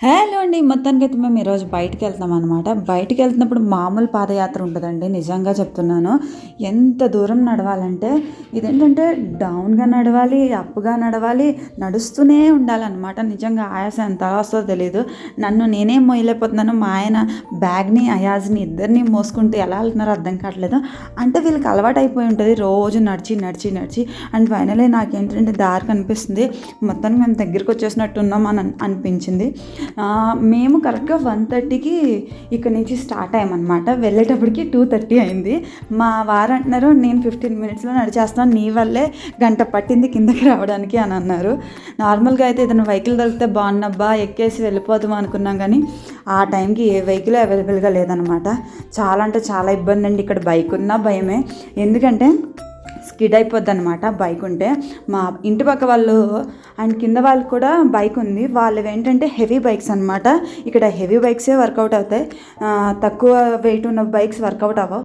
Hello అండి. మొత్తానికైతే మేము ఈరోజు బయటికెళ్తున్నాం అనమాట. బయటికెళ్తున్నప్పుడు మామూలు పాదయాత్ర ఉండదండి. నిజంగా చెప్తున్నాను. ఎంత దూరం నడవాలంటే ఇదేంటంటే డౌన్‌గా నడవాలి, అప్‌గా నడవాలి, నడుస్తూనే ఉండాలనమాట. నిజంగా ఆయాసం ఎంత వస్తదో తెలీదు. నన్ను నేనే మోయలేకపోతున్నాను. మా ఆయన బ్యాగ్‌ని, అయాజ్‌ని ఇద్దరిని మోసుకుంటూ ఎలా వెళ్తున్నారో అర్థం కావట్లేదు. అంటే వీళ్ళకి అలవాటైపోయి ఉంటది. రోజు నడిచి, నడిచి, నడిచి అండ్ ఫైనల్లీ నాకేంటంటే దారి కనిపిస్తుంది. మొత్తానికి మేము దగ్గరికొచ్చేసినట్టున్నాం అని అనిపించింది. మేము కరెక్ట్‌గా 1:30కి ఇక్కడి నుంచి స్టార్ట్ అయ్యామనమాట. వెళ్ళేటప్పటికి 2:30 అయింది. మా వారు అంటున్నారు, "నేను 15 మినిట్స్‌లో నడిచేస్తాను. నీ వల్లే గంట పట్టింది కిందకి రావడానికి" అని అన్నారు. నార్మల్‌గా అయితే ఏదైనా వెహికల్ దొరికితే బాగున్నబ్బా ఎక్కేసి వెళ్ళిపోదాం అనుకున్నాం కానీ ఆ టైంకి ఏ వెహికల్ అవైలబుల్‌గా లేదనమాట. చాలా అంటే చాలా ఇబ్బంది అండి. ఇక్కడ బైక్ ఉన్నా భయమే. ఎందుకంటే స్కిడ్ అయిపోద్ది అనమాట బైక్ ఉంటే. మా ఇంటి పక్క వాళ్ళు అండ్ కింద వాళ్ళు కూడా బైక్ ఉంది. వాళ్ళవి ఏంటంటే హెవీ బైక్స్ అనమాట. ఇక్కడ హెవీ బైక్సే వర్కౌట్ అవుతాయి. తక్కువ వెయిట్ ఉన్న బైక్స్ వర్కౌట్ అవ్వవు.